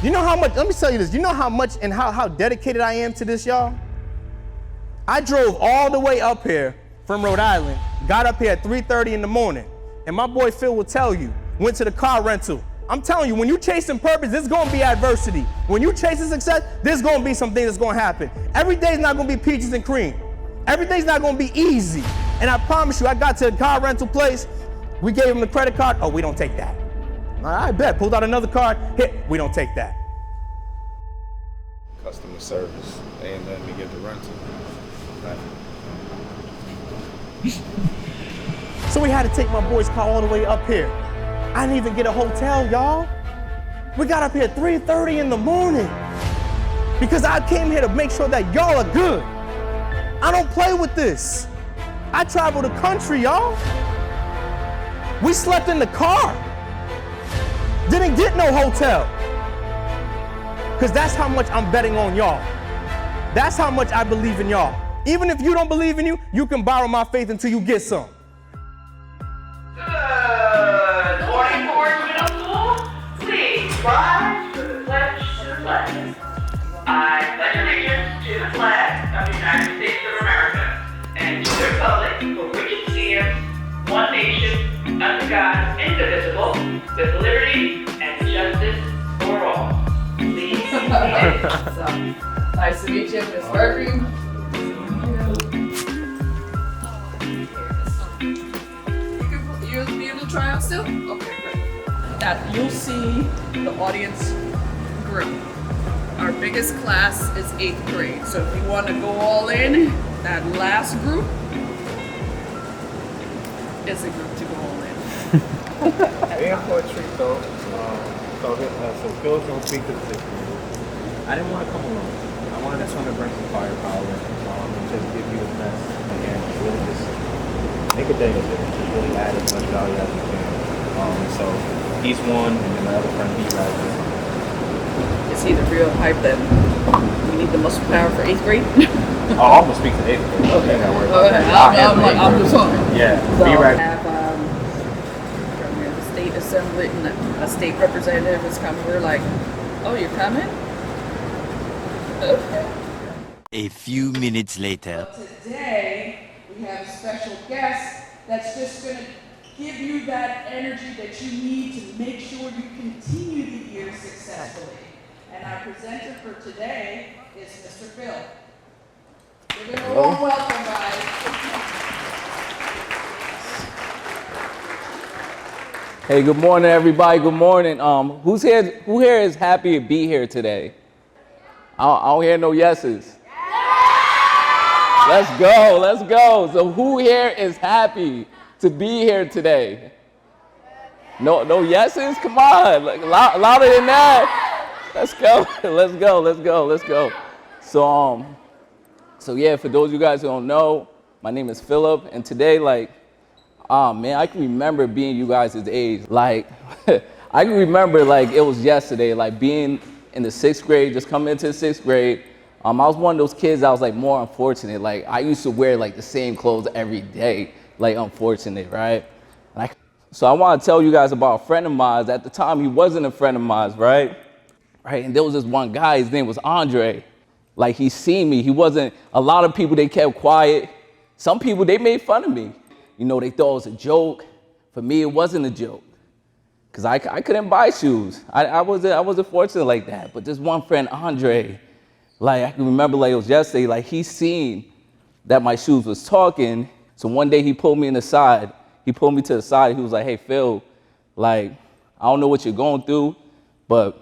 You know how much, let me tell you this, you know how much and how dedicated I am to this, y'all? I drove all the way up here from Rhode Island, got up here at 3:30 in the morning, and my boy Phil will tell you, went to the car rental. I'm telling you, when you chasing purpose, there's gonna be adversity. When you chasing success, there's gonna be some things that's gonna happen. Every day's not gonna be peaches and cream. Every day's not gonna be easy. And I promise you, I got to the car rental place, we gave him the credit card, oh, we don't take that. I bet, pulled out another card, hit, we don't take that. Customer service, they ain't letting me get the rental. So we had to take my boy's car all the way up here. I didn't even get a hotel, y'all. We got up here at 3:30 in the morning because I came here to make sure that y'all are good. I don't play with this. I travel the country, y'all. We slept in the car. Didn't get no hotel. Because that's how much I'm betting on y'all. That's how much I believe in y'all. Even if you don't believe in you, you can borrow my faith until you get some. Good morning, Forge Middle School. Please rise for the pledge to the flag. I pledge allegiance to the flag of the United States of America and to the republic for which it stands, one nation, under God, indivisible, with liberty and justice for all. Please be seated. So, nice to meet you, Ms. Murphy. You'll be able to try out still? Okay, great. That you'll see the audience grow. Our biggest class is 8th grade. So if you want to go all in, that last group is a group to go all in. And for a treat though, so Phil's gonna speak to the 6th grade. I didn't want to come alone. I wanted to come and bring some firepower and just give you a best and really just make a day of it. Just really add as much value as you can. So he's one, and then my other friend B-Rad. Is he the real hype that we need the muscle power for 8th grade? Oh, I'm gonna speak to 8th grade. Okay, now we're I'm just wondering. Yeah, So B-Rad. have from the state assembly and a state representative is coming. We're like, oh, you're coming? Okay. A few minutes later. Today, we have a special guest that's just going to give you that energy that you need to make sure you continue the year successfully. And our presenter for today is Mr. Phil. Give him a warm welcome, guys. Hey, good morning, everybody. Good morning. Who here is happy to be here today? I don't hear no yeses. Let's go, let's go. So who here is happy to be here today? No yeses? Come on, like, louder than that. Let's go, let's go, let's go, let's go. So yeah, for those of you guys who don't know, my name is Philip, and today, man, I can remember being you guys' age. Like, I can remember it was yesterday, like being in the 6th grade, just coming into the 6th grade. I was one of those kids that was more unfortunate. Like, I used to wear the same clothes every day, unfortunate, right? So I want to tell you guys about a friend of mine. At the time, he wasn't a friend of mine, right? And there was this one guy, his name was Andre. He seen me. He wasn't, a lot of people, they kept quiet. Some people, they made fun of me. You know, they thought it was a joke. For me, it wasn't a joke. Because I couldn't buy shoes. I wasn't fortunate like that. But this one friend, Andre, I can remember it was yesterday, he seen that my shoes was talking. So one day he pulled me to the side. He pulled me to the side. He was like, hey, Phil, I don't know what you're going through, but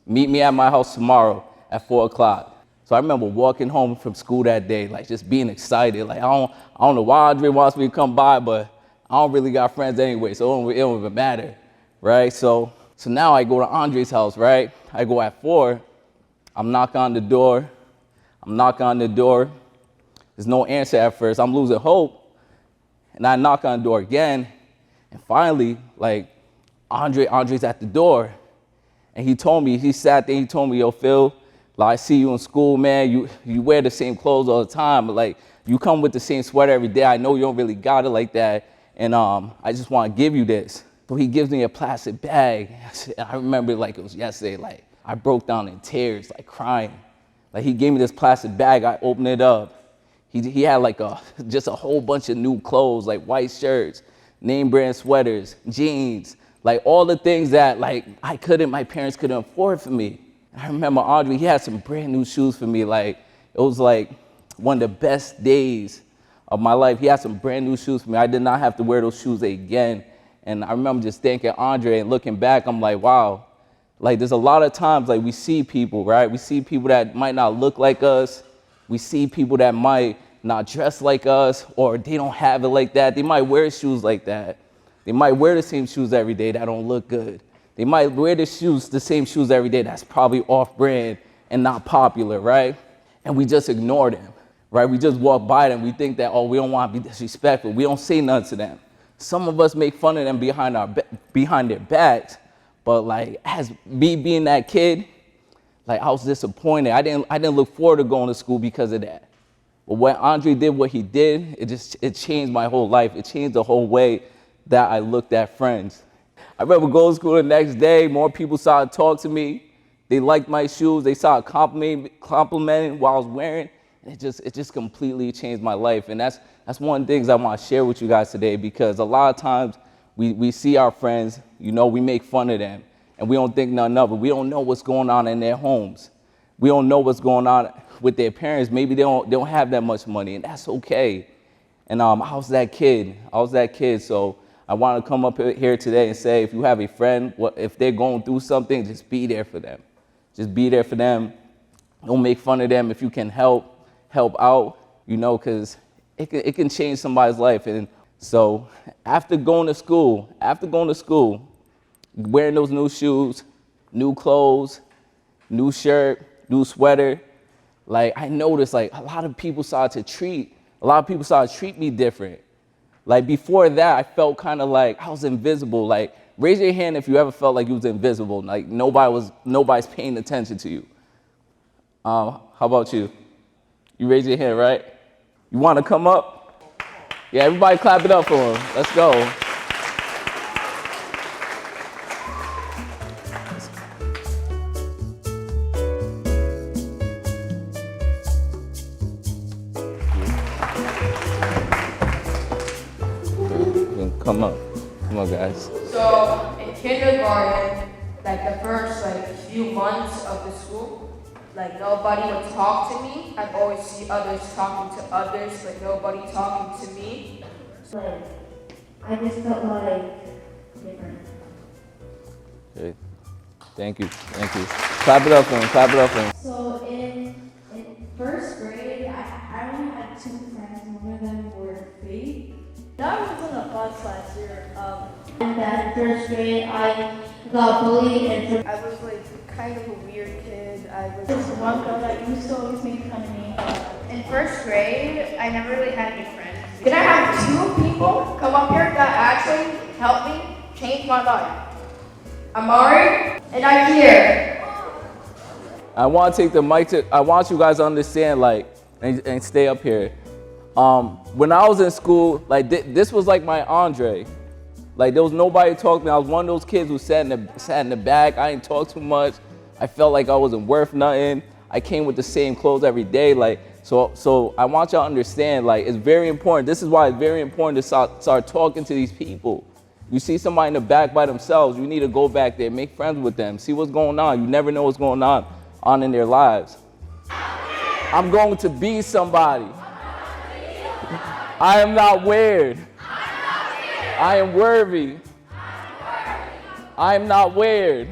meet me at my house tomorrow at 4 o'clock. So I remember walking home from school that day, just being excited. I don't know why Andre wants me to come by, but I don't really got friends anyway, so it don't even matter, right? So now I go to Andre's house, right? I go at 4. I'm knocking on the door. There's no answer at first. I'm losing hope. And I knock on the door again. And finally, Andre's at the door. And he sat there, he told me, yo, Phil, I see you in school, man. You wear the same clothes all the time. You come with the same sweater every day. I know you don't really got it like that. And I just want to give you this. So he gives me a plastic bag. I remember it was yesterday. I broke down in tears, like crying. Like he gave me this plastic bag, I opened it up. He had like just a whole bunch of new clothes, like white shirts, name brand sweaters, jeans, like all the things that like my parents couldn't afford for me. And I remember Andre, he had some brand new shoes for me. Like it was like one of the best days of my life. He had some brand new shoes for me. I did not have to wear those shoes again. And I remember just thanking Andre and looking back, I'm like, wow. Like there's a lot of times like we see people, right? We see people that might not look like us. We see people that might not dress like us, or they don't have it like that. They might wear shoes like that. They might wear the same shoes every day that don't look good. They might wear the same shoes every day that's probably off-brand and not popular, right? And we just ignore them, right? We just walk by them. We think that, oh, we don't want to be disrespectful. We don't say nothing to them. Some of us make fun of them behind their backs, but like as me being that kid, like I was disappointed. I didn't look forward to going to school because of that. But when Andre did what he did, it changed my whole life. It changed the whole way that I looked at friends. I remember going to school the next day, more people started to talk to me. They liked my shoes. They started complimenting what I was wearing. And it just completely changed my life. And that's one of the things I want to share with you guys today, because a lot of times we see our friends, you know, we make fun of them and we don't think nothing of it. We don't know what's going on in their homes. We don't know what's going on with their parents. Maybe they don't have that much money, and that's okay. And I was that kid. So I want to come up here today and say, if you have a friend, if they're going through something, just be there for them. Just be there for them. Don't make fun of them. If you can help out, you know, because it can change somebody's life. And so after going to school, wearing those new shoes, new clothes, new shirt, new sweater, like I noticed like a lot of people started to treat me different. Like before that, I felt kind of like I was invisible. Like raise your hand if you ever felt like you was invisible, like nobody's paying attention to you. How about you? You raise your hand, right? You want to come up? Yeah, everybody clap it up for him. Let's go. Come on, guys. So in kindergarten, like the first few months of the school, like nobody would talk to me. I'd always see others talking to others, but nobody talking to me. Like I just felt like different. Okay. Thank you. Clap it up for him. So in first grade, I only had 2 friends. One of them were fake. I was in a bus last year. And then in first grade, I got bullied, and I was like kind of a weird kid. I was this one girl that used to always make fun of me. In first grade, I never really had any friends. Can I have 2 people come up here that actually helped me change my life? Amari and Ikea. I want to take the mic I want you guys to understand, like, and stay up here. When I was in school, like this was like my Andre. Like there was nobody talking to me. I was one of those kids who sat in the back. I didn't talk too much. I felt like I wasn't worth nothing. I came with the same clothes every day. Like so I want y'all to understand, like it's very important. This is why it's very important to start talking to these people. You see somebody in the back by themselves, you need to go back there, make friends with them, see what's going on. You never know what's going on in their lives. I'm going to be somebody. I am not weird. I am worthy. I am not weird.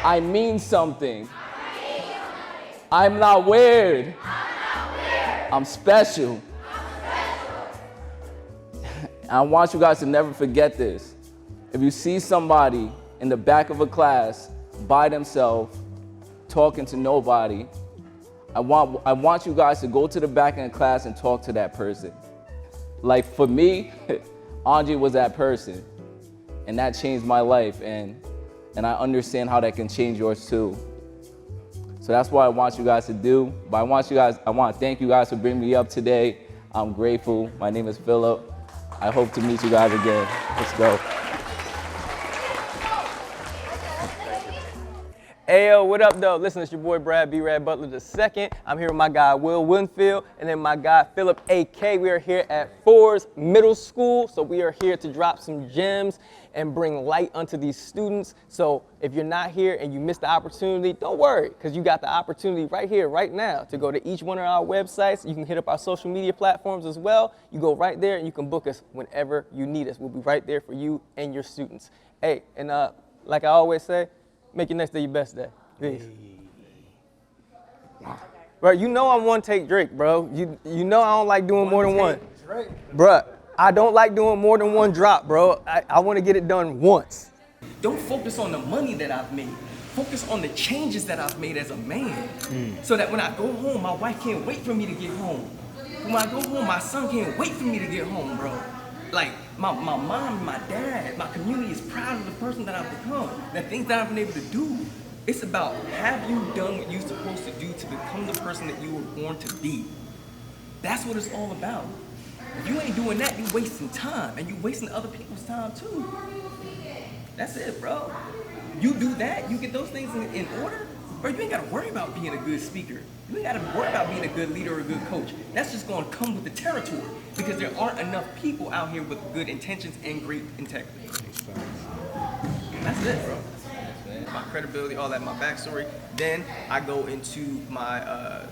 I mean something. I'm not weird. I'm special. I want you guys to never forget this. If you see somebody in the back of a class by themselves, talking to nobody, I want you guys to go to the back of the class and talk to that person. Like for me, Andre was that person, and that changed my life, and I understand how that can change yours too. So that's what I want you guys to do. But I want to thank you guys for bringing me up today. I'm grateful. My name is Philip. I hope to meet you guys again. Let's go. Ayo, what up, though? Listen, it's your boy Brad B-Rad Butler II. I'm here with my guy Winfield, and then my guy Philip A.K. We are here at Forest Middle School, so we are here to drop some gems and bring light unto these students. So if you're not here and you missed the opportunity, don't worry, because you got the opportunity right here, right now, to go to each one of our websites. You can hit up our social media platforms as well. You go right there and you can book us whenever you need us. We'll be right there for you and your students. Hey, and like I always say, make your next day your best day. Peace. Bro, you know I'm one take Drake, bro. You know I don't like doing more than one. Bruh, I don't like doing more than one drop, bro. I want to get it done once. Don't focus on the money that I've made. Focus on the changes that I've made as a man. So that when I go home, my wife can't wait for me to get home. When I go home, my son can't wait for me to get home, bro. Like, my mom, my dad, my community is proud of the person that I've become, the things that I've been able to do. It's about, have you done what you're supposed to do to become the person that you were born to be? That's what it's all about. If you ain't doing that, you're wasting time, and you're wasting other people's time too. That's it, bro. You do that, you get those things in order, bro, you ain't gotta worry about being a good speaker. You ain't gotta worry about being a good leader or a good coach. That's just gonna come with the territory, because there aren't enough people out here with good intentions and great integrity. That's it, bro. My credibility, all that, my backstory. Then I go into my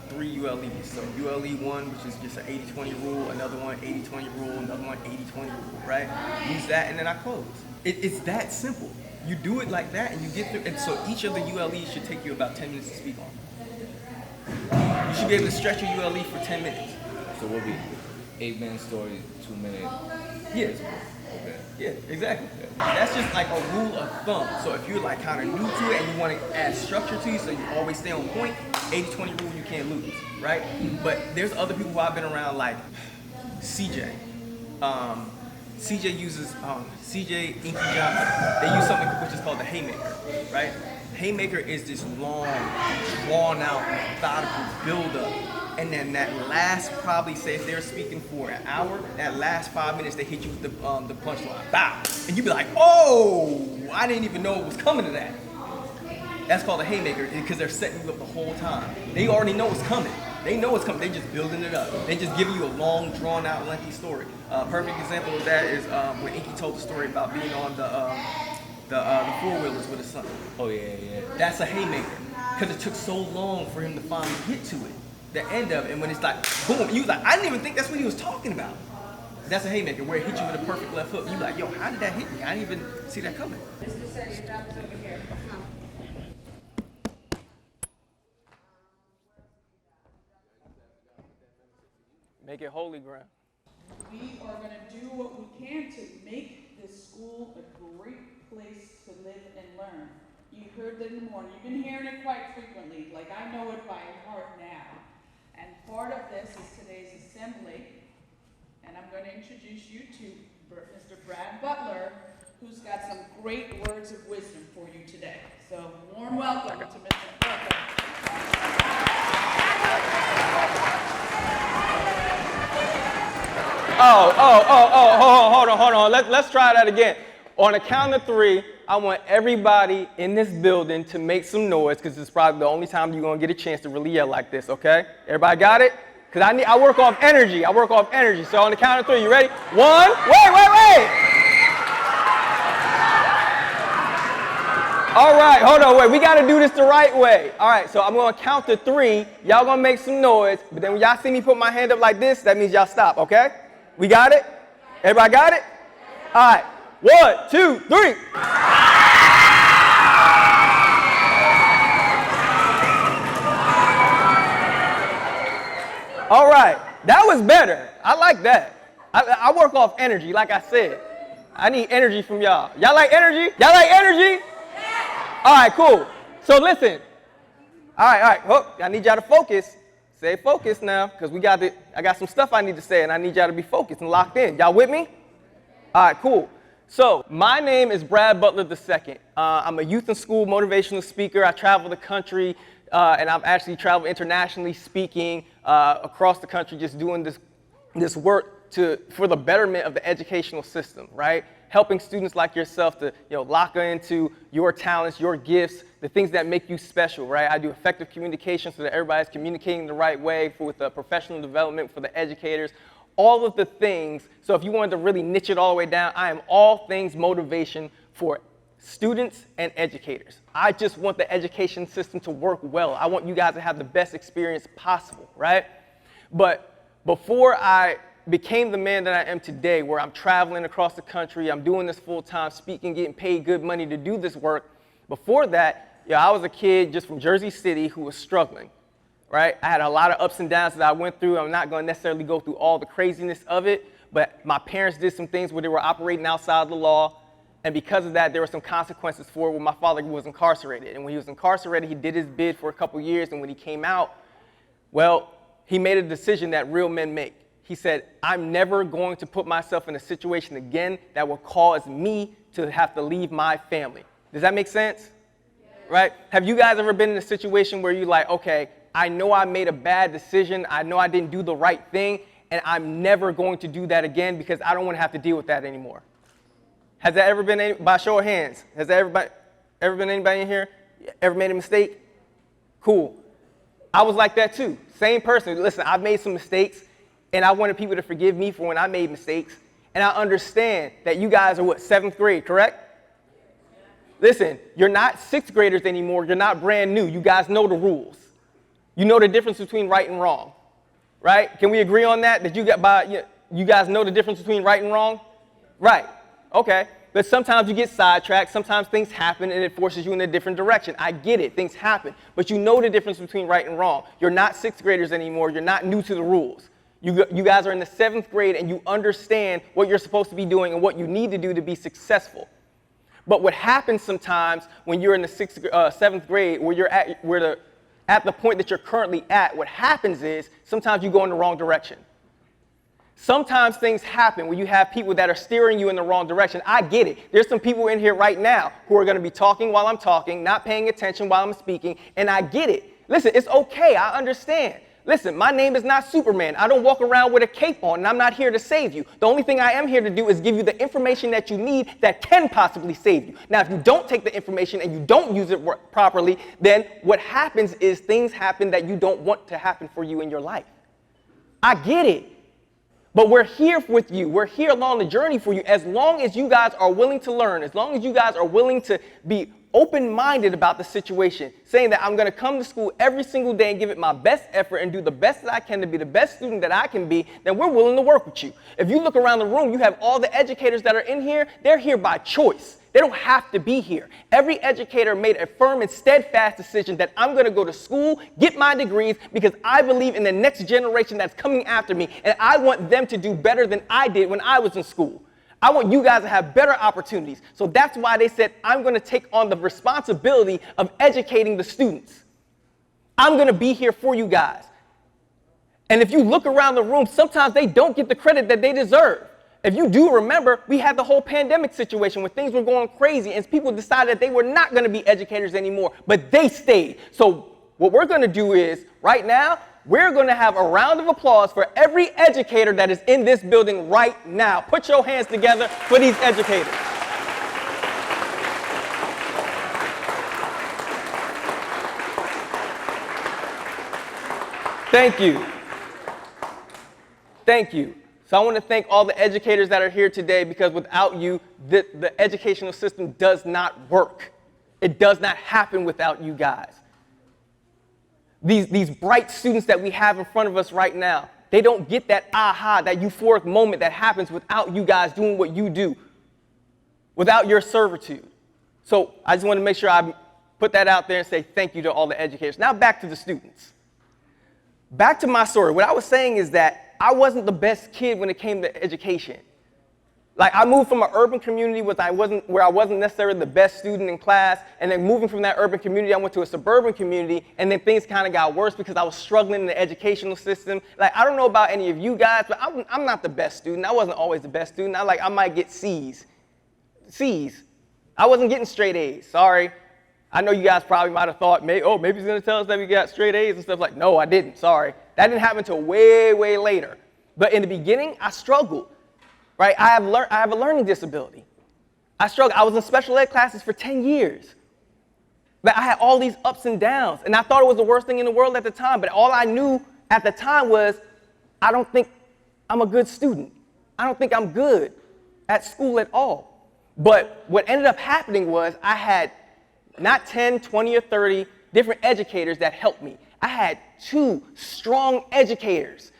3 ULEs. So ULE 1, which is just an 80-20 rule, another one 80-20 rule, another one 80-20 rule, right? Use that and then I close. It's that simple. You do it like that and you get through, and so each of the ULEs should take you about 10 minutes to speak on. You should be able to stretch your ULE for 10 minutes. So we'll be 8-minute story, 2 minute. Yes. Okay. Yeah, exactly. That's just like a rule of thumb. So if you're like kind of new to it and you want to add structure to you so you always stay on point, 80-20 rule, you can't lose, right? But there's other people who I've been around like CJ. CJ uses, CJ, Inky Johnson, they use something which is called the haymaker, right? Haymaker is this long, drawn out, methodical buildup. And then that last, probably say if they're speaking for an hour, that last 5 minutes they hit you with the punchline, bow. And you be like, oh, I didn't even know it was coming to that. That's called a haymaker because they're setting you up the whole time. They already know it's coming. They know it's coming, they're just building it up. They just giving you a long, drawn out, lengthy story. Perfect example of that is when Inky told the story about being on the four-wheelers with his son. Oh, yeah. That's a haymaker because it took so long for him to finally get to it. The end of it, and when it's like, boom, you was like, I didn't even think that's what he was talking about. That's a haymaker, where it hit you with a perfect left hook. You like, yo, how did that hit me? I didn't even see that coming. Mr. Say, your job is over here. Make it holy ground. We are going to do what we can to make this school a great place to live and learn. You heard that in the morning. You've been hearing it quite frequently. Like, I know it by heart now. And part of this is today's assembly. And I'm going to introduce you to Mr. Brad Butler, who's got some great words of wisdom for you today. So, warm welcome to Mr. Butler. Hold on. Let's try that again. On the count of 3, I want everybody in this building to make some noise because it's probably the only time you're going to get a chance to really yell like this, okay? Everybody got it? Because I work off energy. So on the count of 3, you ready? 1, wait! All right, hold on, wait. We got to do this the right way. All right, so I'm going to count to 3. Y'all going to make some noise. But then when y'all see me put my hand up like this, that means y'all stop, okay? We got it? Everybody got it? All right. 1, 2, 3. All right, that was better. I like that. I work off energy, like I said. I need energy from y'all. Y'all like energy? Yeah. All right, cool. So listen. All right. I need y'all to focus. Stay focused now, because I got some stuff I need to say, and I need y'all to be focused and locked in. Y'all with me? All right, cool. So my name is Brad Butler II. I'm a youth and school motivational speaker. I travel the country, and I've actually traveled internationally speaking across the country, just doing this work for the betterment of the educational system, right? Helping students like yourself to lock into your talents, your gifts the things that make you special, right? I do effective communication so that everybody's communicating the right way with the professional development for the educators, all of the things. So if you wanted to really niche it all the way down, I am all things motivation for students and educators. I just want the education system to work well. I want you guys to have the best experience possible, right? But before I became the man that I am today, where I'm traveling across the country, I'm doing this full time, speaking, getting paid good money to do this work, before that, I was a kid just from Jersey City who was struggling, right? I had a lot of ups and downs that I went through. I'm not going to necessarily go through all the craziness of it, but my parents did some things where they were operating outside the law, and because of that, there were some consequences for it when my father was incarcerated. And when he was incarcerated, he did his bid for a couple years, and when he came out, well, he made a decision that real men make. He said, I'm never going to put myself in a situation again that will cause me to have to leave my family. Does that make sense? Right? Have you guys ever been in a situation where you're like, okay, I know I made a bad decision, I know I didn't do the right thing, and I'm never going to do that again because I don't want to have to deal with that anymore? Has that ever been, by show of hands, has that ever been anybody in here? Ever made a mistake? Cool. I was like that too. Same person. Listen, I've made some mistakes, and I wanted people to forgive me for when I made mistakes. And I understand that you guys are, 7th grade, correct? Listen, you're not 6th graders anymore. You're not brand new. You guys know the rules. You know the difference between right and wrong, right? Can we agree on that? That you guys know the difference between right and wrong? Right. Okay. But sometimes you get sidetracked. Sometimes things happen and it forces you in a different direction. I get it. Things happen. But you know the difference between right and wrong. You're not 6th graders anymore. You're not new to the rules. You guys are in the 7th grade and you understand what you're supposed to be doing and what you need to do to be successful. But what happens sometimes when you're in the 7th grade, where you're at the point that you're currently at, what happens is sometimes you go in the wrong direction. Sometimes things happen where you have people that are steering you in the wrong direction. I get it. There's some people in here right now who are going to be talking while I'm talking, not paying attention while I'm speaking, and I get it. Listen, it's okay. I understand. Listen, my name is not Superman. I don't walk around with a cape on, and I'm not here to save you. The only thing I am here to do is give you the information that you need that can possibly save you. Now, if you don't take the information and you don't use it properly, then what happens is things happen that you don't want to happen for you in your life. I get it. But we're here with you. We're here along the journey for you. As long as you guys are willing to learn, as long as you guys are willing to be open-minded about the situation, saying that I'm going to come to school every single day and give it my best effort and do the best that I can to be the best student that I can be, then we're willing to work with you. If you look around the room, you have all the educators that are in here. They're here by choice. They don't have to be here. Every educator made a firm and steadfast decision that I'm going to go to school, get my degrees, because I believe in the next generation that's coming after me, and I want them to do better than I did when I was in school. I want you guys to have better opportunities. So that's why they said, I'm going to take on the responsibility of educating the students. I'm going to be here for you guys. And if you look around the room, sometimes they don't get the credit that they deserve. If you do remember, we had the whole pandemic situation where things were going crazy and people decided that they were not going to be educators anymore, but they stayed. So what we're going to do is, right now, we're going to have a round of applause for every educator that is in this building right now. Put your hands together for these educators. Thank you. Thank you. So I want to thank all the educators that are here today, because without you, the educational system does not work. It does not happen without you guys. These bright students that we have in front of us right now, they don't get that aha, that euphoric moment that happens without you guys doing what you do, without your servitude. So I just want to make sure I put that out there and say thank you to all the educators. Now back to the students. Back to my story. What I was saying is that I wasn't the best kid when it came to education. Like, I moved from an urban community where I wasn't necessarily the best student in class, and then moving from that urban community, I went to a suburban community, and then things kind of got worse because I was struggling in the educational system. Like, I don't know about any of you guys, but I'm not the best student. I wasn't always the best student. I might get C's. I wasn't getting straight A's, sorry. I know you guys probably might have thought, maybe he's going to tell us that we got straight A's and stuff. Like, no, I didn't, sorry. That didn't happen until way, way later. But in the beginning, I struggled. Right? I have a learning disability. I struggled. I was in special ed classes for 10 years. But I had all these ups and downs, and I thought it was the worst thing in the world at the time, but all I knew at the time was, I don't think I'm a good student. I don't think I'm good at school at all. But what ended up happening was I had not 10, 20, or 30 different educators that helped me. I had 2 strong educators.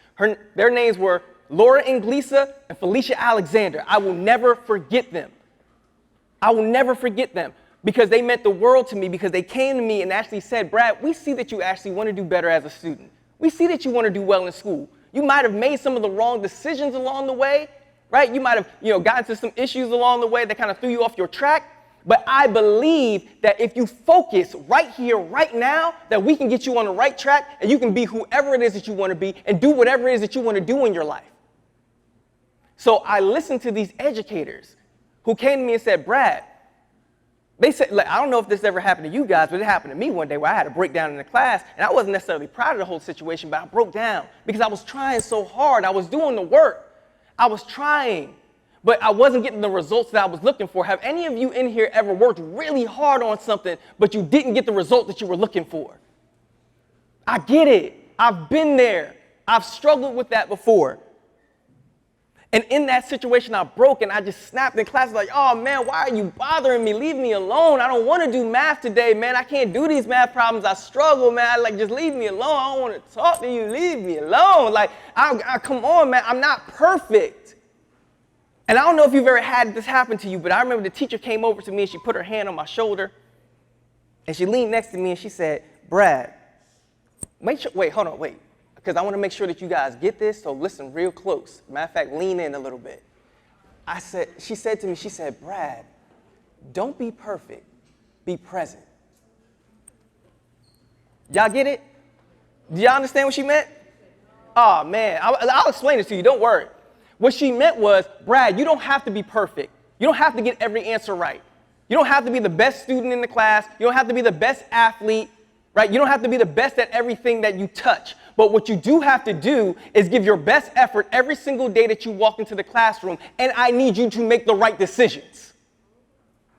Their names were Laura Inglesa and Felicia Alexander. I will never forget them. I will never forget them because they meant the world to me, because they came to me and actually said, Brad, we see that you actually want to do better as a student. We see that you want to do well in school. You might have made some of the wrong decisions along the way, right? You might have, gotten into some issues along the way that kind of threw you off your track. But I believe that if you focus right here, right now, that we can get you on the right track and you can be whoever it is that you want to be and do whatever it is that you want to do in your life. So I listened to these educators who came to me and said, Brad, they said, I don't know if this ever happened to you guys, but it happened to me one day where I had a breakdown in the class, and I wasn't necessarily proud of the whole situation, but I broke down because I was trying so hard. I was doing the work. I was trying, but I wasn't getting the results that I was looking for. Have any of you in here ever worked really hard on something, but you didn't get the result that you were looking for? I get it. I've been there. I've struggled with that before. And in that situation, I broke and I just snapped in class like, oh man, why are you bothering me? Leave me alone. I don't want to do math today, man. I can't do these math problems. I struggle, man. Just leave me alone. I don't want to talk to you. Leave me alone. Come on, man. I'm not perfect. And I don't know if you've ever had this happen to you, but I remember the teacher came over to me and she put her hand on my shoulder and she leaned next to me and she said, Brad, because I want to make sure that you guys get this, so listen real close. Matter of fact, lean in a little bit. She said to me, Brad, don't be perfect, be present. Y'all get it? Do y'all understand what she meant? Oh man, I'll explain it to you, don't worry. What she meant was, Brad, you don't have to be perfect. You don't have to get every answer right. You don't have to be the best student in the class. You don't have to be the best athlete, right? You don't have to be the best at everything that you touch. But what you do have to do is give your best effort every single day that you walk into the classroom, and I need you to make the right decisions.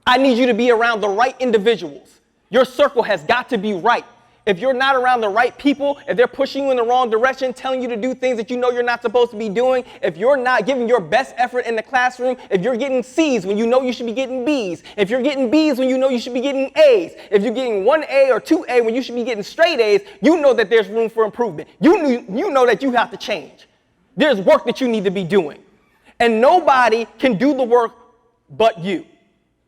I need you to be around the right individuals. Your circle has got to be right. If you're not around the right people, if they're pushing you in the wrong direction, telling you to do things that you know you're not supposed to be doing, if you're not giving your best effort in the classroom, if you're getting C's when you know you should be getting B's, if you're getting B's when you know you should be getting A's, if you're getting 1A or 2A when you should be getting straight A's, you know that there's room for improvement. You know that you have to change. There's work that you need to be doing. And nobody can do the work but you.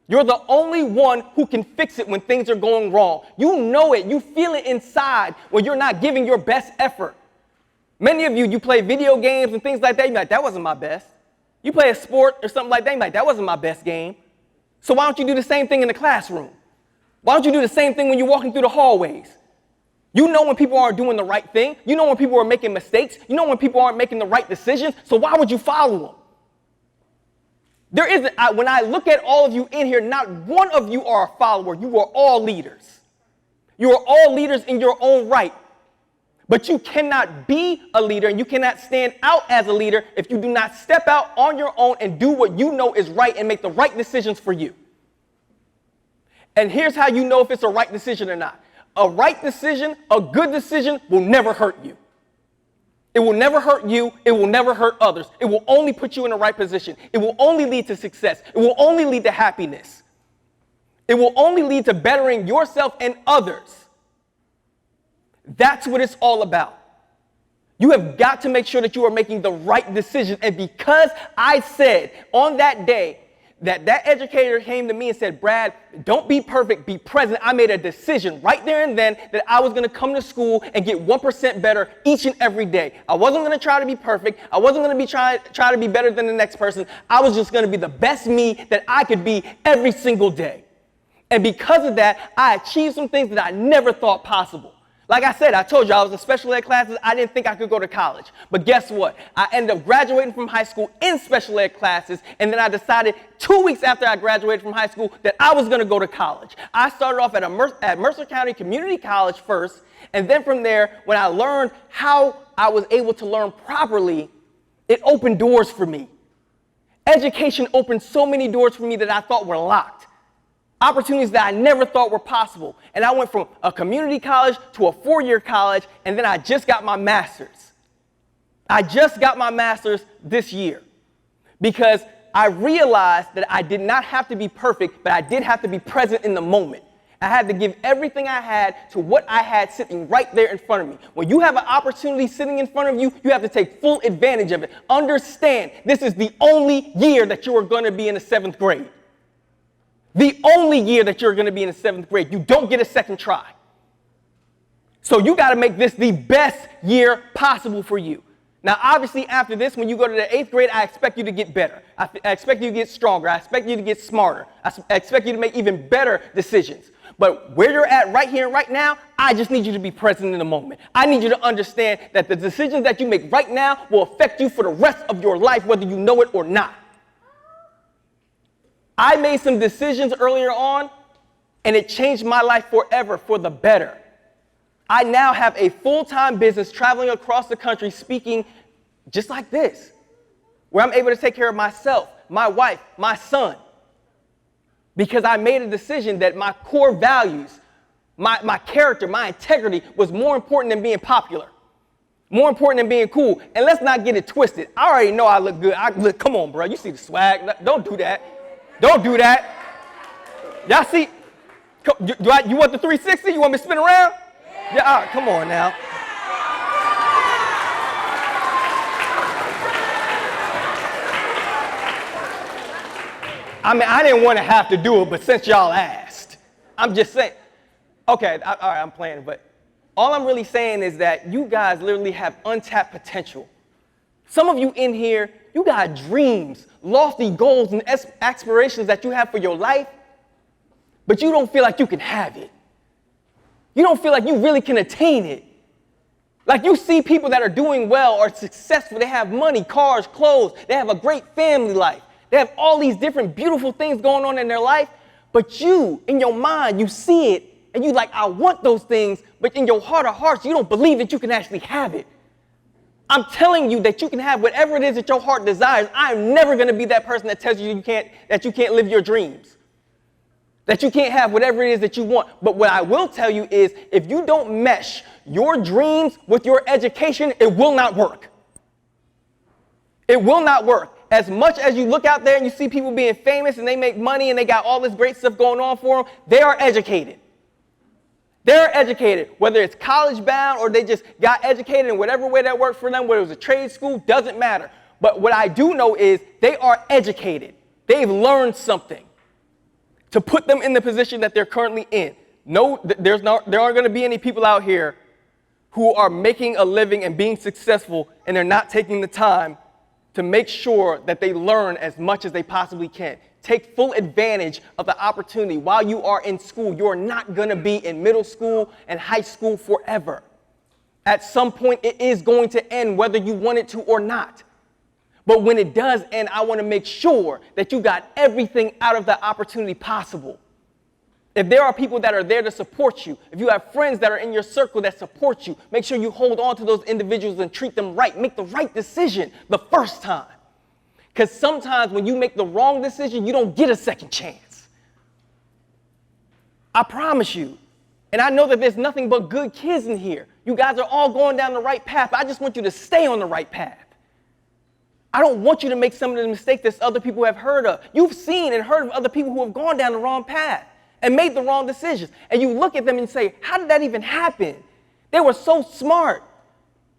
You're the only one who can fix it when things are going wrong. You know it. You feel it inside when you're not giving your best effort. Many of you play video games and things like that. You're like, that wasn't my best. You play a sport or something like that. You're like, that wasn't my best game. So why don't you do the same thing in the classroom? Why don't you do the same thing when you're walking through the hallways? You know when people aren't doing the right thing. You know when people are making mistakes. You know when people aren't making the right decisions. So why would you follow them? When I look at all of you in here, not one of you are a follower. You are all leaders. You are all leaders in your own right. But you cannot be a leader and you cannot stand out as a leader if you do not step out on your own and do what you know is right and make the right decisions for you. And here's how you know if it's a right decision or not. A right decision, a good decision will never hurt you. It will never hurt you. It will never hurt others. It will only put you in the right position. It will only lead to success. It will only lead to happiness. It will only lead to bettering yourself and others. That's what it's all about. You have got to make sure that you are making the right decision. And because I said on that day that educator came to me and said, Brad, don't be perfect, be present. I made a decision right there and then that I was going to come to school and get 1% better each and every day. I wasn't going to try to be perfect. I wasn't going to be try to be better than the next person. I was just going to be the best me that I could be every single day. And because of that, I achieved some things that I never thought possible. Like I said, I told you I was in special ed classes. I didn't think I could go to college. But guess what? I ended up graduating from high school in special ed classes. And then I decided 2 weeks after I graduated from high school that I was going to go to college. I started off at Mercer County Community College first. And then from there, when I learned how I was able to learn properly, it opened doors for me. Education opened so many doors for me that I thought were locked. Opportunities that I never thought were possible. And I went from a community college to a 4-year college, and then I just got my master's. I just got my master's this year because I realized that I did not have to be perfect, but I did have to be present in the moment. I had to give everything I had to what I had sitting right there in front of me. When you have an opportunity sitting in front of you, you have to take full advantage of it. Understand, this is the only year that you are going to be in the 7th grade. The only year that you're going to be in the 7th grade. You don't get a second try. So you got to make this the best year possible for you. Now, obviously, after this, when you go to the 8th grade, I expect you to get better. I expect you to get stronger. I expect you to get smarter. I expect you to make even better decisions. But where you're at right here and right now, I just need you to be present in the moment. I need you to understand that the decisions that you make right now will affect you for the rest of your life, whether you know it or not. I made some decisions earlier on, and it changed my life forever for the better. I now have a full-time business traveling across the country speaking just like this, where I'm able to take care of myself, my wife, my son, because I made a decision that my core values, my character, my integrity was more important than being popular, more important than being cool. And let's not get it twisted. I already know I look good. Come on, bro. You see the swag. Don't do that. Don't do that. Y'all see? You want the 360? You want me to spin around? Yeah, all right, come on now. I mean, I didn't want to have to do it, but since y'all asked, I'm just saying. Okay, all right, I'm playing, but all I'm really saying is that you guys literally have untapped potential. Some of you in here, you got dreams, lofty goals, and aspirations that you have for your life, but you don't feel like you can have it. You don't feel like you really can attain it. Like you see people that are doing well or successful. They have money, cars, clothes. They have a great family life. They have all these different beautiful things going on in their life. But you, in your mind, you see it and you like, I want those things. But in your heart of hearts, you don't believe that you can actually have it. I'm telling you that you can have whatever it is that your heart desires. I'm never going to be that person that tells you that you can't live your dreams, that you can't have whatever it is that you want. But what I will tell you is if you don't mesh your dreams with your education, it will not work. It will not work. As much as you look out there and you see people being famous and they make money and they got all this great stuff going on for them, they are educated. They're educated, whether it's college bound or they just got educated in whatever way that worked for them, whether it was a trade school, doesn't matter. But what I do know is they are educated. They've learned something to put them in the position that they're currently in. There aren't going to be any people out here who are making a living and being successful and they're not taking the time to make sure that they learn as much as they possibly can. Take full advantage of the opportunity while you are in school. You are not going to be in middle school and high school forever. At some point, it is going to end whether you want it to or not. But when it does end, I want to make sure that you got everything out of the opportunity possible. If there are people that are there to support you, if you have friends that are in your circle that support you, make sure you hold on to those individuals and treat them right. Make the right decision the first time. Because sometimes when you make the wrong decision, you don't get a second chance. I promise you. And I know that there's nothing but good kids in here. You guys are all going down the right path. I just want you to stay on the right path. I don't want you to make some of the mistakes that other people have heard of. You've seen and heard of other people who have gone down the wrong path and made the wrong decisions. And you look at them and say, how did that even happen? They were so smart.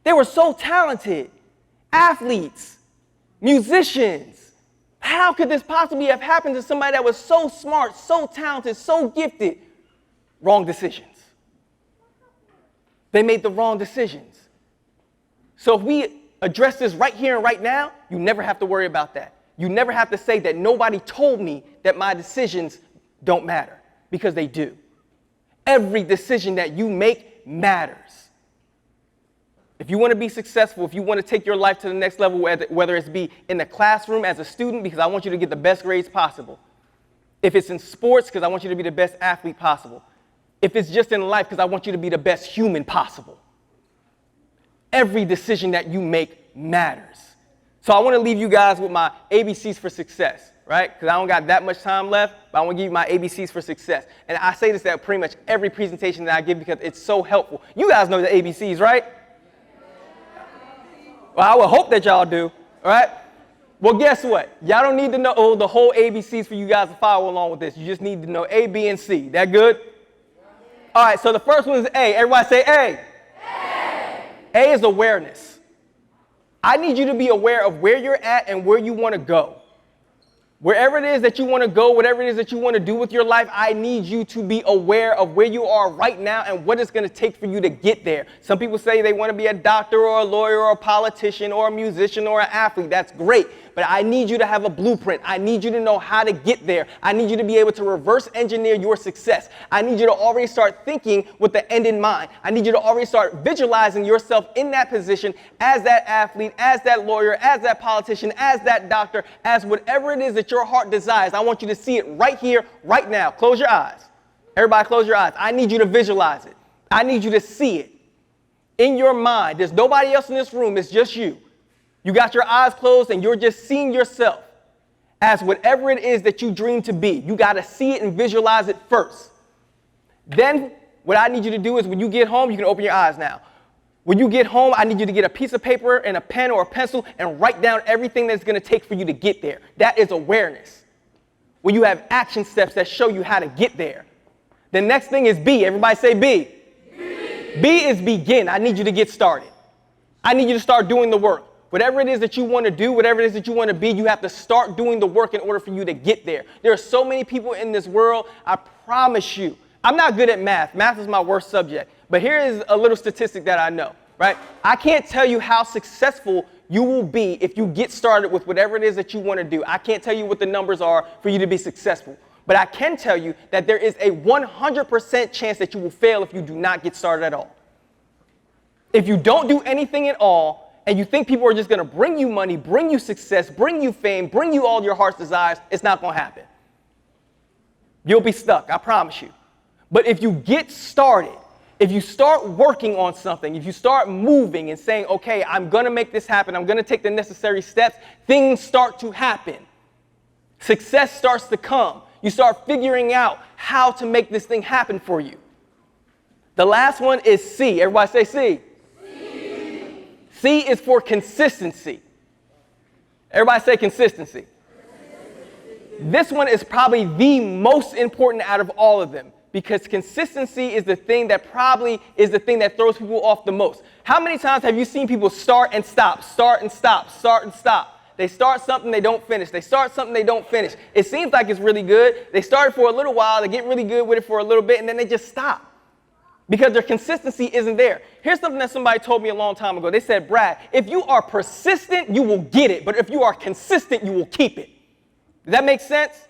They were so talented. Athletes, musicians. How could this possibly have happened to somebody that was so smart, so talented, so gifted? Wrong decisions. They made the wrong decisions. So if we address this right here and right now, you never have to worry about that. You never have to say that nobody told me that my decisions don't matter, because they do. Every decision that you make matters. If you want to be successful, if you want to take your life to the next level, whether it's be in the classroom as a student, because I want you to get the best grades possible. If it's in sports, because I want you to be the best athlete possible. If it's just in life, because I want you to be the best human possible. Every decision that you make matters. So I want to leave you guys with my ABCs for success, right? Because I don't got that much time left, but I want to give you my ABCs for success. And I say this at pretty much every presentation that I give because it's so helpful. You guys know the ABCs, right? Well, I would hope that y'all do, all right? Well, guess what? Y'all don't need to know the whole ABCs for you guys to follow along with this. You just need to know A, B, and C. That good? All right, so the first one is A. Everybody say A. A is awareness. I need you to be aware of where you're at and where you want to go. Wherever it is that you want to go, whatever it is that you want to do with your life, I need you to be aware of where you are right now and what it's going to take for you to get there. Some people say they want to be a doctor or a lawyer or a politician or a musician or an athlete. That's great. But I need you to have a blueprint. I need you to know how to get there. I need you to be able to reverse engineer your success. I need you to already start thinking with the end in mind. I need you to already start visualizing yourself in that position as that athlete, as that lawyer, as that politician, as that doctor, as whatever it is that your heart desires. I want you to see it right here, right now. Close your eyes. Everybody close your eyes. I need you to visualize it. I need you to see it in your mind. There's nobody else in this room. It's just you. You got your eyes closed and you're just seeing yourself as whatever it is that you dream to be. You got to see it and visualize it first. Then what I need you to do is when you get home, you can open your eyes now. When you get home, I need you to get a piece of paper and a pen or a pencil and write down everything that's going to take for you to get there. That is awareness. When you have action steps that show you how to get there. The next thing is B. Everybody say B. B is begin. I need you to get started. I need you to start doing the work. Whatever it is that you want to do, whatever it is that you want to be, you have to start doing the work in order for you to get there. There are so many people in this world, I promise you. I'm not good at math. Math is my worst subject. But here is a little statistic that I know, right? I can't tell you how successful you will be if you get started with whatever it is that you want to do. I can't tell you what the numbers are for you to be successful. But I can tell you that there is a 100% chance that you will fail if you do not get started at all. If you don't do anything at all, and you think people are just going to bring you money, bring you success, bring you fame, bring you all your heart's desires, it's not going to happen. You'll be stuck, I promise you. But if you get started, if you start working on something, if you start moving and saying, okay, I'm going to make this happen, I'm going to take the necessary steps, things start to happen. Success starts to come. You start figuring out how to make this thing happen for you. The last one is C. Everybody say C. C is for consistency. Everybody say consistency. This one is probably the most important out of all of them because consistency is the thing that probably is the thing that throws people off the most. How many times have you seen people start and stop, start and stop, start and stop? They start something, they don't finish. They start something, they don't finish. It seems like it's really good. They start for a little while, they get really good with it for a little bit, and then they just stop. Because their consistency isn't there. Here's something that somebody told me a long time ago. They said, Brad, if you are persistent, you will get it. But if you are consistent, you will keep it. Does that make sense?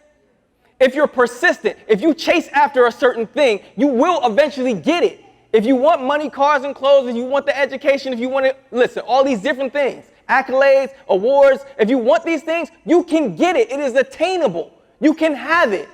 If you're persistent, if you chase after a certain thing, you will eventually get it. If you want money, cars, and clothes, if you want the education, if you want to, listen, all these different things, accolades, awards, if you want these things, you can get it. It is attainable. You can have it.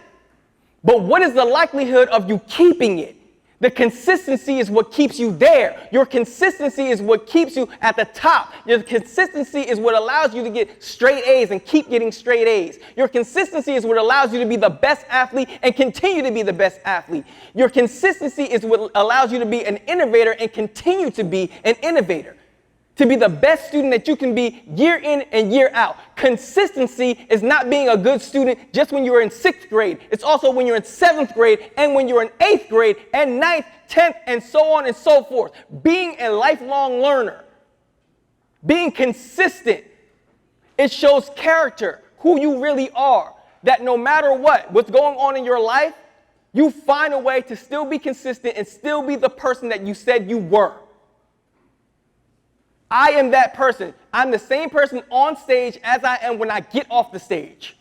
But what is the likelihood of you keeping it? The consistency is what keeps you there. Your consistency is what keeps you at the top. Your consistency is what allows you to get straight A's and keep getting straight A's. Your consistency is what allows you to be the best athlete and continue to be the best athlete. Your consistency is what allows you to be an innovator and continue to be an innovator. To be the best student that you can be year in and year out. Consistency is not being a good student just when you're in 6th grade. It's also when you're in 7th grade and when you're in 8th grade and 9th, 10th, and so on and so forth. Being a lifelong learner. Being consistent. It shows character, who you really are. That no matter what's going on in your life, you find a way to still be consistent and still be the person that you said you were. I am that person. I'm the same person on stage as I am when I get off the stage.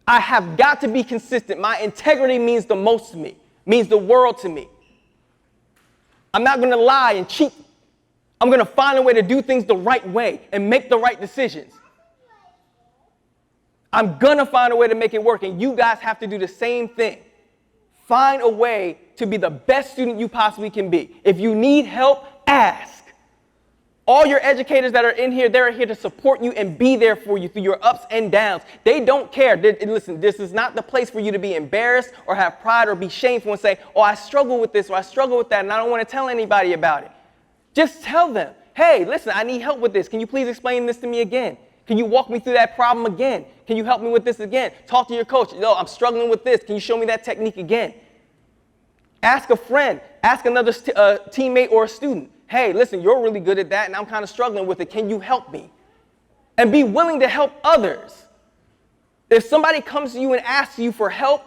I have got to be consistent. My integrity means the most to me, means the world to me. I'm not going to lie and cheat. I'm going to find a way to do things the right way and make the right decisions. I'm going to find a way to make it work, and you guys have to do the same thing. Find a way to be the best student you possibly can be. If you need help, ask. All your educators that are in here, they're here to support you and be there for you through your ups and downs. They don't care. Listen, this is not the place for you to be embarrassed or have pride or be shameful and say, oh, I struggle with this or I struggle with that and I don't want to tell anybody about it. Just tell them, hey, listen, I need help with this. Can you please explain this to me again? Can you walk me through that problem again? Can you help me with this again? Talk to your coach. Yo, I'm struggling with this. Can you show me that technique again? Ask a friend. Ask another teammate or a student. Hey, listen, you're really good at that, and I'm kind of struggling with it. Can you help me? And be willing to help others. If somebody comes to you and asks you for help,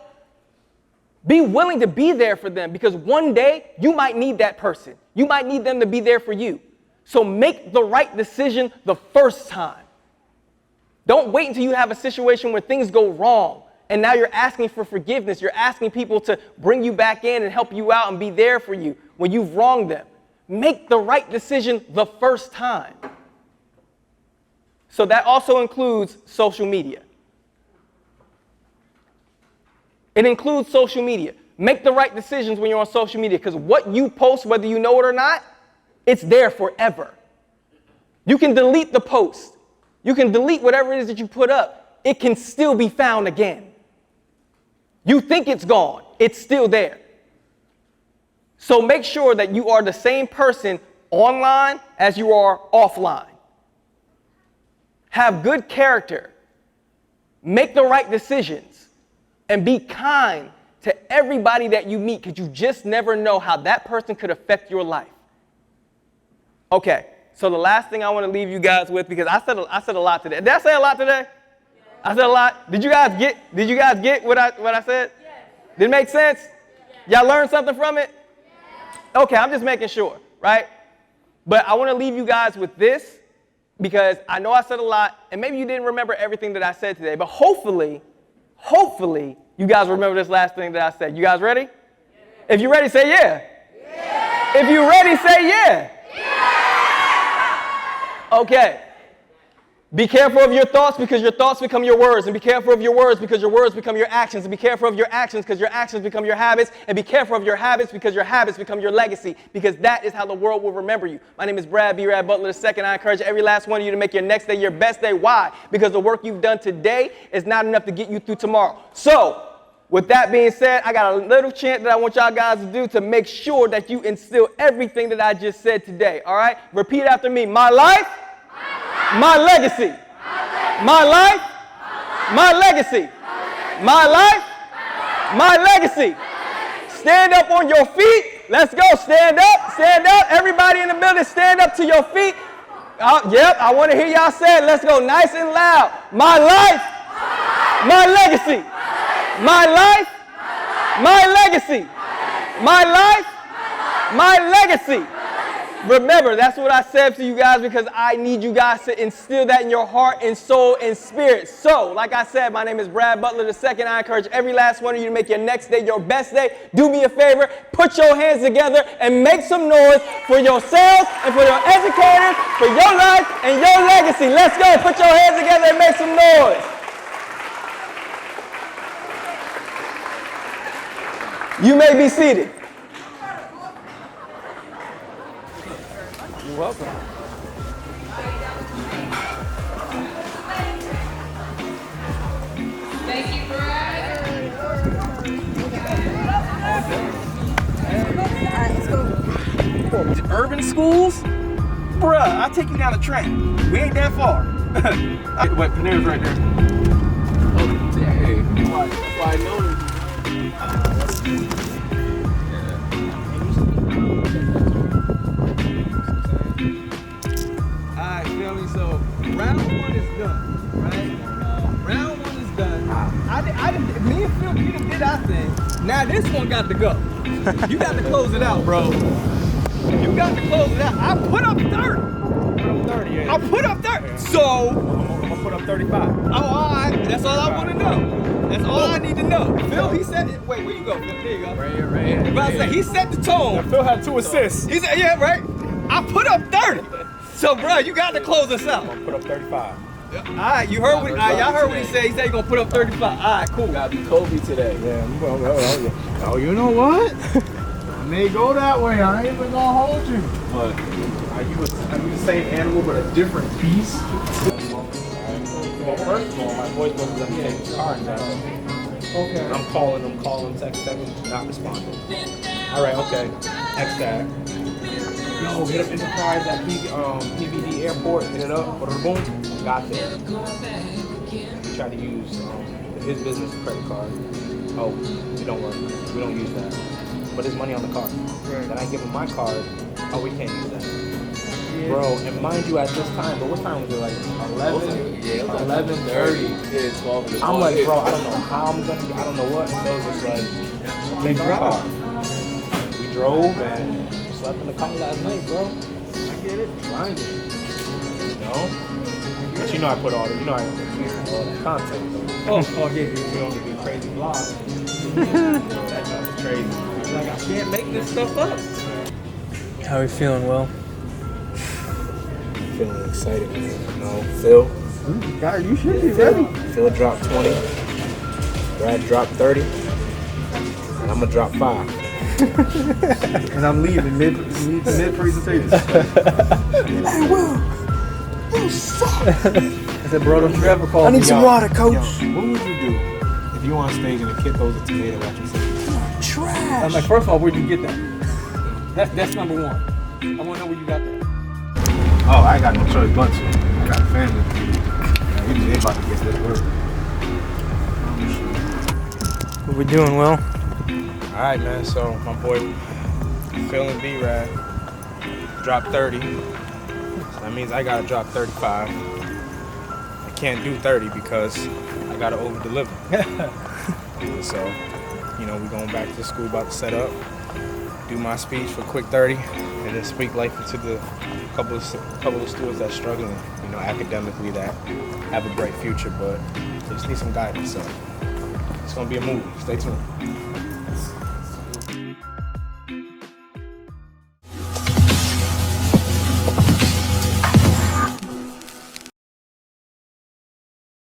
be willing to be there for them because one day you might need that person. You might need them to be there for you. So make the right decision the first time. Don't wait until you have a situation where things go wrong and now you're asking for forgiveness. You're asking people to bring you back in and help you out and be there for you when you've wronged them. Make the right decision the first time. So that also includes social media. It includes social media. Make the right decisions when you're on social media because what you post, whether you know it or not, it's there forever. You can delete the post. You can delete whatever it is that you put up. It can still be found again. You think it's gone. It's still there. So make sure that you are the same person online as you are offline. Have good character. Make the right decisions. And be kind to everybody that you meet because you just never know how that person could affect your life. Okay, so the last thing I want to leave you guys with, because I said a lot today. Did I say a lot today? Yes. I said a lot. Did you guys get what I said? Yes. Did it make sense? Yes. Y'all learned something from it? Okay, I'm just making sure, right? But I want to leave you guys with this because I know I said a lot, and maybe you didn't remember everything that I said today, but hopefully, you guys remember this last thing that I said. You guys ready? Yeah. If you're ready, say yeah. Yeah. If you're ready, say yeah. Yeah. Okay. Be careful of your thoughts because your thoughts become your words. And be careful of your words because your words become your actions. And be careful of your actions because your actions become your habits. And be careful of your habits because your habits become your legacy. Because that is how the world will remember you. My name is Brad B. Rad Butler II. I encourage every last one of you to make your next day your best day. Why? Because the work you've done today is not enough to get you through tomorrow. So, with that being said, I got a little chant that I want y'all guys to do to make sure that you instill everything that I just said today. All right? Repeat after me. My life. My legacy. My life. My legacy. My life. My legacy. Stand up on your feet. Let's go. Stand up. Stand up. Everybody in the building, stand up to your feet. Yep, I want to hear y'all say it. Let's go nice and loud. My life. My legacy. My life. My legacy. My life. My legacy. Remember, that's what I said to you guys because I need you guys to instill that in your heart and soul and spirit. So, like I said, my name is Brad Butler II. I encourage every last one of you to make your next day your best day. Do me a favor, put your hands together and make some noise for yourselves and for your educators, for your life and your legacy. Let's go. Put your hands together and make some noise. You may be seated. You're welcome. Thank you, Brad. Urban schools? Bruh, I'll take you down the train. We ain't that far. Wait, Panera's right there. Oh, dang. Why I know this. Alright, family, so round one is done, right? Round one is done. Me and Phil, we did our thing. Now this one got to go. You got to close it out, bro. You got to close it out. I put up 30. Put up 30, yeah. I put up 30. Yeah. So I'm gonna put up 35. Oh, all right. That's all I want to know. That's all I need to know. Phil, he said it. Wait, where you go, Phil? There you go. Right here. But I said he set the tone. Yeah, Phil had 2 assists. He said, yeah, right. I put up 30. So, bro, you got to close us out. I'm gonna put up 35. All right, you heard what y'all heard what he said. He said he's gonna put up 35. All right, cool. Gotta be Kobe today. Yeah. Oh, you know what? may go that way. I ain't even gonna hold you. But are you the same animal but a different beast? Well, first of all, my boy's supposed to let me take his car now. Okay. I'm calling him, texting, not responding. All right, okay. Text that. Yo, hit up Enterprise at PVD Airport. Hit it up. Boom. Got there. Try to use his business credit card. Oh, it don't work. We don't use that. But there's money on the card. Right. Then I give him my card. Oh, we can't use that. Yeah. Bro, and mind you, at this time, but what time was it? Like 11? Yeah, 11:30. Yeah, 12. I'm like, bro, I don't know how I'm gonna. I don't know what. So it's just like, take my car. We drove and slept in the car last night, bro. I get it. Grinding. You know. But you know I put all the, all that content though. Oh yeah, we only do crazy vlogs. That stuff's crazy. Like I can't make this stuff up. How are you feeling, Will? Feeling excited, man. You know, Phil. God, you should be ready. Phil dropped 20. Brad dropped 30. And I'm gonna drop 5. And I'm leaving mid presentation. Hey, Will. I said, bro, don't you ever call me. I need some water, coach. Yo, what would you do if you on stage and a kid throws a tomato at you? Trash. I'm like, first of all, where'd you get that? That's number one. I want to know where you got that. Oh, I ain't got no choice but to. I got a family. We just about to get this work. What we doing, Will? All right, man. So my boy Phil and B-Rad dropped 30. So that means I gotta drop 35. I can't do 30 because I gotta over-deliver. So, you know, we're going back to the school, about to set up, do my speech for quick 30, and then speak life into the couple of students that's struggling, you know, academically, that have a bright future, but they just need some guidance. So it's gonna be a movie. Stay tuned.